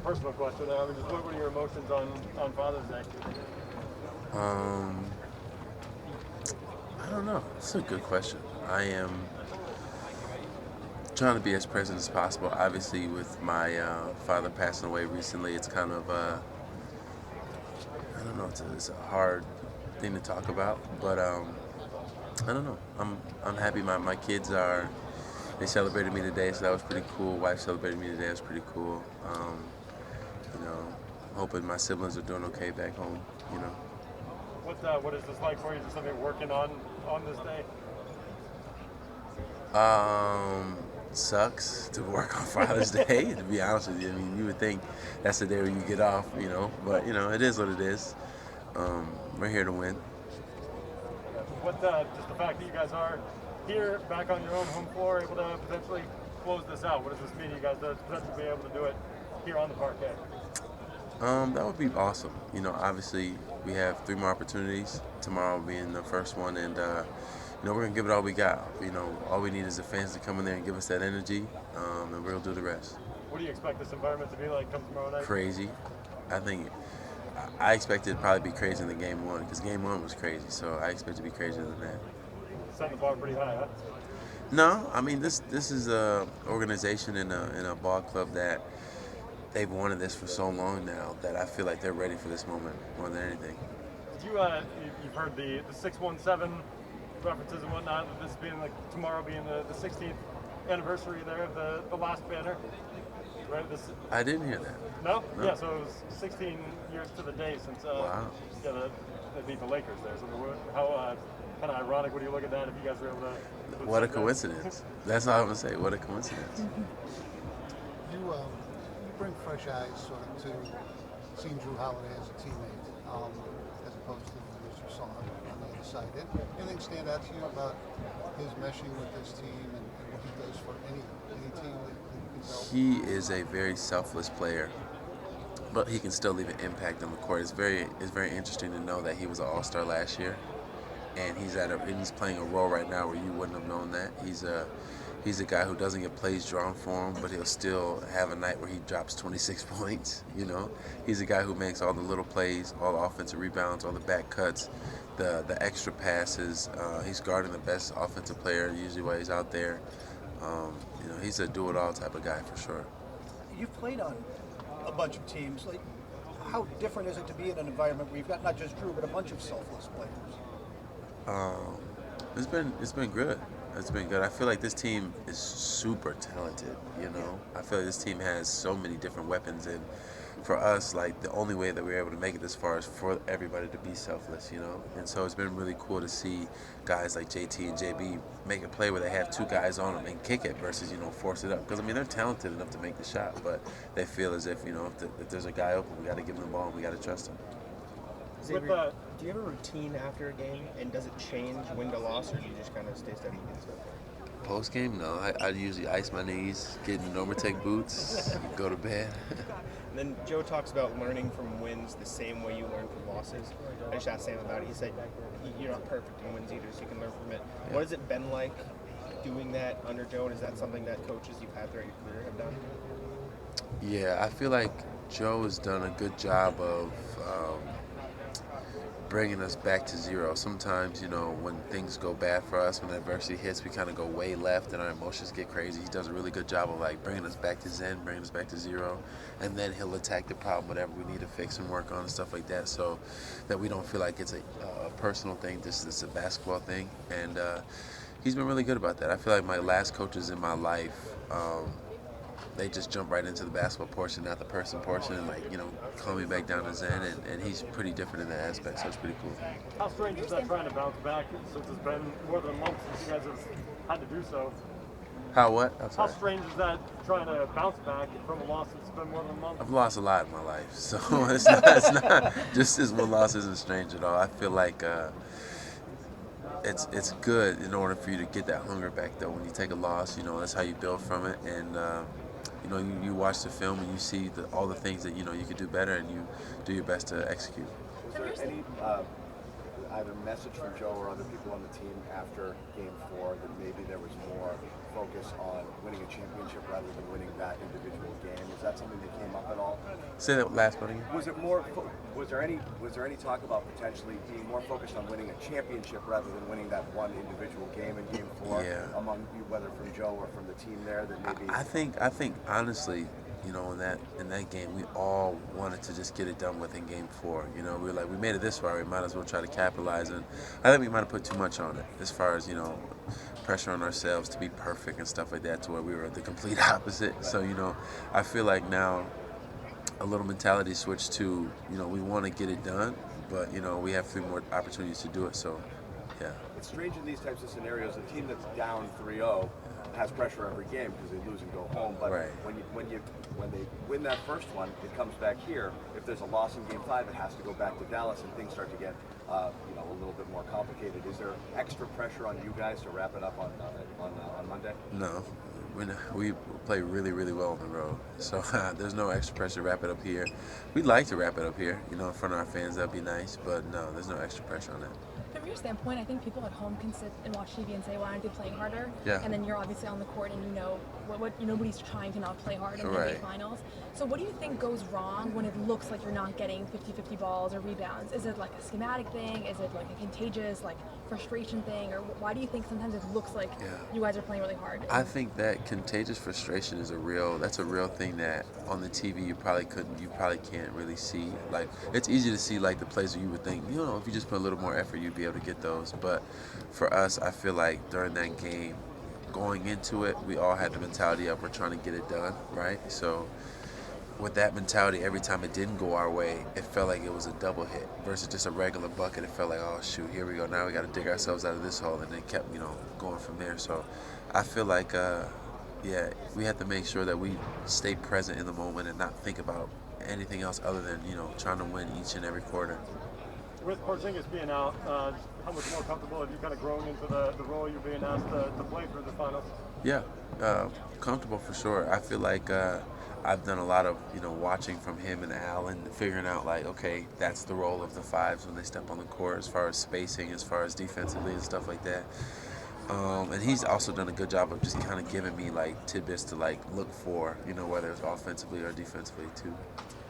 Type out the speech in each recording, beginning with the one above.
personal question. I mean, just what are your emotions on Father's Day? I don't know. It's a good question. I am trying to be as present as possible. Obviously, with my father passing away recently, it's kind of I don't know. It's a hard thing to talk about, but I don't know. I'm happy. My kids are. They celebrated me today, so that was pretty cool. Wife celebrated me today. It was pretty cool. You know, hoping my siblings are doing okay back home. You know. What is this like for you? Is there something you're working on this day? Sucks to work on Father's Day. To be honest with you, I mean, you would think that's the day where you get off. But it is what it is. We're here to win. What just the fact that you guys are here, back on your own home floor, able to potentially close this out? What does this mean to you guys to potentially be able to do it here on the parquet? That would be awesome. Obviously we have three more opportunities. Tomorrow being the first one, and we're gonna give it all we got. All we need is the fans to come in there and give us that energy, and we'll do the rest. What do you expect this environment to be like come tomorrow night? Crazy. I think I expect it to probably be crazier than game one because game one was crazy. So I expect it to be crazier than that. Setting the bar pretty high, huh? No, I mean this is a organization in a ball club that they've wanted this for so long now that I feel like they're ready for this moment more than anything. Did you've heard the 617 references and whatnot, with this being like tomorrow being the 16th anniversary there of the last banner, right? I didn't hear that. No? No. Yeah, so it was 16 years to the day since Wow. they beat the Lakers there. So how kind of ironic would you look at that if you guys were able to? What a coincidence. That's all I'm gonna say. What a coincidence. You bring fresh eyes sort of to seeing Drew Holiday as a teammate, as opposed to the years you saw him on the other side. Anything stand out to you about his meshing with this team and what he does for any team that you can tell? He is a very selfless player, but he can still leave an impact on the court. It's very interesting to know that he was an All-Star last year, and he's playing a role right now where you wouldn't have known that. He's a guy who doesn't get plays drawn for him, but he'll still have a night where he drops 26 points. He's a guy who makes all the little plays, all the offensive rebounds, all the back cuts, the extra passes. He's guarding the best offensive player usually while he's out there. He's a do-it-all type of guy for sure. You've played on a bunch of teams. Like, how different is it to be in an environment where you've got not just Drew, but a bunch of selfless players? It's been good. It's been good. I feel like this team is super talented. I feel like this team has so many different weapons, and for us, like the only way that we're able to make it this far is for everybody to be selfless. And so it's been really cool to see guys like JT and JB make a play where they have two guys on them and kick it versus force it up. Because they're talented enough to make the shot, but they feel as if if there's a guy open, we got to give him the ball and we got to trust him. Xavier, do you have a routine after a game, and does it change win to loss, or do you just kind of stay steady against it? Post game, no. I usually ice my knees, get in Normatec boots, go to bed. And then Joe talks about learning from wins the same way you learn from losses. I just asked Sam about it. He said you're not perfect in wins either, so you can learn from it. Yeah. What has it been like doing that under Joe, and is that something that coaches you've had throughout your career have done? Yeah, I feel like Joe has done a good job of bringing us back to zero. Sometimes, when things go bad for us, when adversity hits, we kind of go way left and our emotions get crazy. He does a really good job of bringing us back to zen, bringing us back to zero, and then he'll attack the problem, whatever we need to fix and work on and stuff like that, so that we don't feel like it's a personal thing, this is a basketball thing. And he's been really good about that. I feel like my last coaches in my life, they just jump right into the basketball portion, not the person portion, and calm me back down to zen, and he's pretty different in that aspect, so it's pretty cool. How strange is that trying to bounce back since it's been more than a month since you guys have had to do so? How what? How strange is that trying to bounce back from a loss that's been more than a month? I've lost a lot in my life, so it's not just this one loss isn't strange at all. I feel like it's good in order for you to get that hunger back, though. When you take a loss, that's how you build from it, and you watch the film and you see all the things that you could do better, and you do your best to execute. Was there any either message from Joe or other people on the team after Game 4 that maybe there was more focus on winning a championship rather than winning that individual game? Is that something that came up at all? Say that last one again. Was there any talk about potentially being more focused on winning a championship rather than winning that one individual game in Game 4 among you, whether from Joe or from the team there? That maybe I think honestly, you know, in that game, we all wanted to just get it done with in Game 4. You know, we were like, we made it this far, we might as well try to capitalize. And I think we might have put too much on it as far as, you know, pressure on ourselves to be perfect and stuff like that, to where we were the complete opposite. So, you know, I feel like now a little mentality switch to, you know, we want to get it done, but, you know, we have 3 more opportunities to do it. So, yeah. it's strange in these types of scenarios. A team that's down 3-0 has pressure every game because they lose and go home. But when they win that first one, it comes back here. If there's a loss in Game 5, it has to go back to Dallas, and things start to get you know, a little bit more complicated. Is there extra pressure on you guys to wrap it up on Monday? No. We play really, really well on the road. So there's no extra pressure to wrap it up here. We'd like to wrap it up here, you know, in front of our fans. That'd be nice. But no, there's no extra pressure on that. From your standpoint, I think people at home can sit and watch TV and say, why aren't they playing harder? Yeah. And then you're obviously on the court and you know what nobody's trying to not play hard in the NBA Finals. So what do you think goes wrong when it looks like you're not getting 50-50 balls or rebounds? Is it like a schematic thing? Is it like a contagious like frustration thing? Or why do you think sometimes it looks like you guys are playing really hard? I think that contagious frustration is a real thing that on the TV you probably can't really see. Like, it's easy to see like the plays where you would think, you know, if you just put a little more effort you'd be able to get those. But for us, I feel like during that game, going into it, we all had the mentality of we're trying to get it done, right? So with that mentality, every time it didn't go our way, it felt like it was a double hit versus just a regular bucket. It felt like, oh shoot, here we go. Now we got to dig ourselves out of this hole, and it kept, you know, going from there. So I feel like, we have to make sure that we stay present in the moment and not think about anything else other than, you know, trying to win each and every quarter. With Porzingis being out, how much more comfortable have you kind of grown into the role you're being asked to play through the finals? Yeah, comfortable for sure. I feel like I've done a lot of, you know, watching from him and Al and figuring out like, okay, that's the role of the fives when they step on the court, as far as spacing, as far as defensively and stuff like that. And he's also done a good job of just kind of giving me like tidbits to like look for, you know, whether it's offensively or defensively too.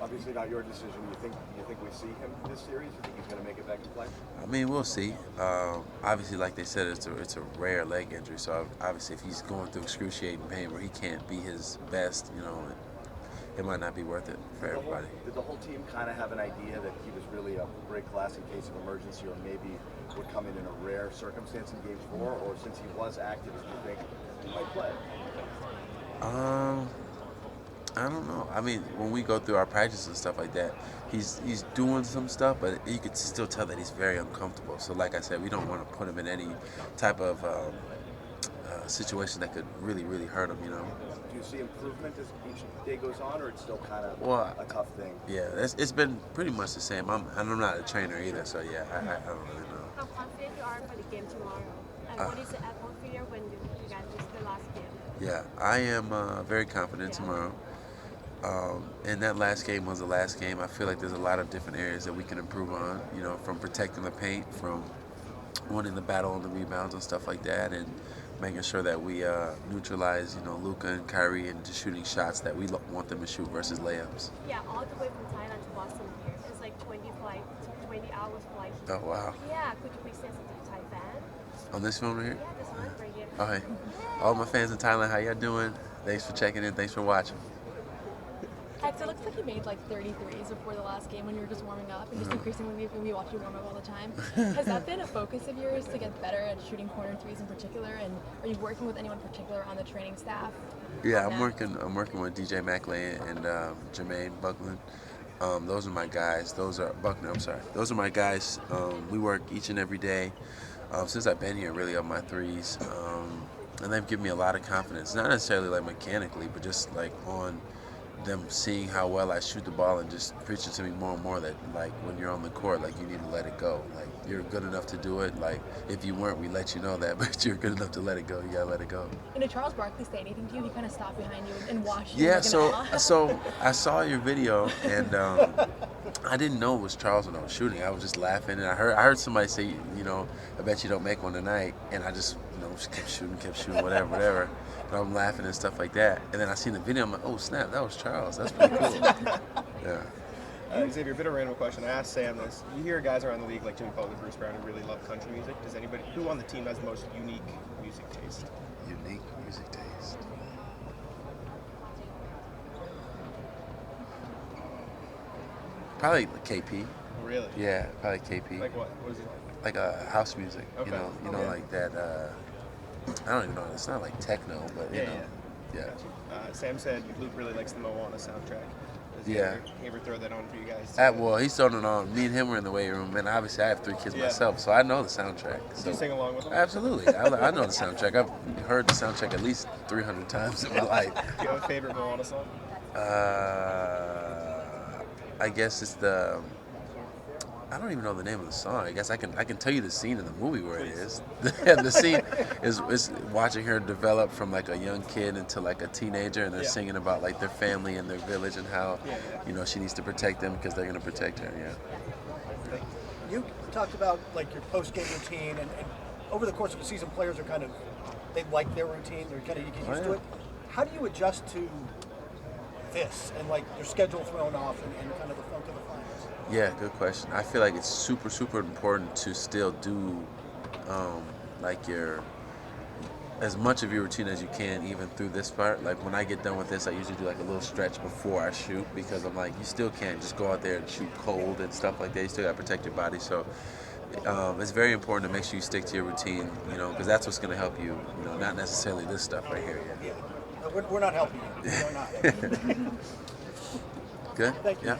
Obviously not your decision. You think we see him this series? You think he's going to make it back to play? I mean, we'll see. Obviously, like they said, it's a rare leg injury. So obviously, if he's going through excruciating pain where he can't be his best, you know, it might not be worth it for everybody. Did the whole team kind of have an idea that he was really a break glass in case of emergency, or maybe would come in a rare circumstance in Game 4? Or since he was active, do you think he might play? I don't know. I mean, when we go through our practice and stuff like that, he's doing some stuff, but you could still tell that he's very uncomfortable. So like I said, we don't want to put him in any type of situation that could really, really hurt him, you know. Do you see improvement as each day goes on, or it's still kind of a tough thing? Yeah, it's been pretty much the same. I'm not a trainer either, so yeah, I don't really know. How confident you are for the game tomorrow? And what is the atmosphere when you guys lose the last game? Yeah, I am very confident tomorrow. And that last game was the last game. I feel like there's a lot of different areas that we can improve on, you know, from protecting the paint, from winning the battle on the rebounds and stuff like that, and making sure that we neutralize, you know, Luka and Kyrie, and just shooting shots that we want them to shoot versus layups. Yeah, all the way from Thailand to Boston here. It's like 20 hours flight. Oh, wow. Yeah, could you please say something to Thai fans? On this phone right here? Yeah, this one right here. Oh, hey. All my fans in Thailand, how y'all doing? Thanks for checking in. Thanks for watching. Hex, it looks like you made like 33s before the last game when you were just warming up, and just increasingly we watch you warm up all the time. Has that been a focus of yours to get better at shooting corner threes in particular? And are you working with anyone in particular on the training staff? Yeah, I'm working with DJ Mackley and Jermaine Buckland. Those are my guys. Those are my guys. We work each and every day since I've been here, really, on my threes, and they've given me a lot of confidence. Not necessarily like mechanically, but just like on them seeing how well I shoot the ball and just preaching to me more and more that, like, when you're on the court, like, you need to let it go. Like, you're good enough to do it. Like, if you weren't, we let you know that, but you're good enough to let it go. You gotta let it go. And did Charles Barkley say anything to you? He kind of stopped behind you and watched you. Yeah, so I saw your video, and I didn't know it was Charles when I was shooting. I was just laughing, and I heard somebody say, you know, I bet you don't make one tonight, and I just, you know, just kept shooting, whatever. but I'm laughing and stuff like that. And then I seen the video, I'm like, oh snap, that was Charles. That's pretty cool. Yeah. Xavier, a bit of a random question. I asked Sam this. You hear guys around the league like Jimmy Butler, Bruce Brown, who really love country music. Does anybody, who on the team has the most unique music taste? Unique music taste. Probably KP. Really? Yeah, probably KP. Like what? What is it like? Like house music. Okay. You know, like that. I don't even know. It's not like techno, but you know, yeah. Sam said Luke really likes the Moana soundtrack. Does Yeah. He ever throw that on for you guys? Well, he's throwing it on. Me and him were in the weight room, and obviously I have 3 kids Yeah. myself, so I know the soundtrack. Did you sing along with him? Absolutely, I know the soundtrack. I've heard the soundtrack at least 300 times in my life. Do you have a favorite Moana song? I guess it's the. I don't even know the name of the song. I guess I can tell you the scene in the movie where it is. The scene is watching her develop from like a young kid into like a teenager, and they're singing about like their family and their village and how you know she needs to protect them because they're gonna protect her. Yeah. You talked about like your post-game routine, and over the course of the season, players are kind of, they like their routine, they're kind of, you get used to it. How do you adjust to this and like your schedule thrown off and kind of the funk of the finals? Yeah, good question. I feel like it's super, super important to still do like as much of your routine as you can, even through this part. Like when I get done with this, I usually do like a little stretch before I shoot, because I'm like, you still can't just go out there and shoot cold and stuff like that. You still got to protect your body. So it's very important to make sure you stick to your routine, you know, because that's what's going to help you, you know, not necessarily this stuff right here. Yeah. No, we're not helping you. We're not. Good? Thank you. Yeah.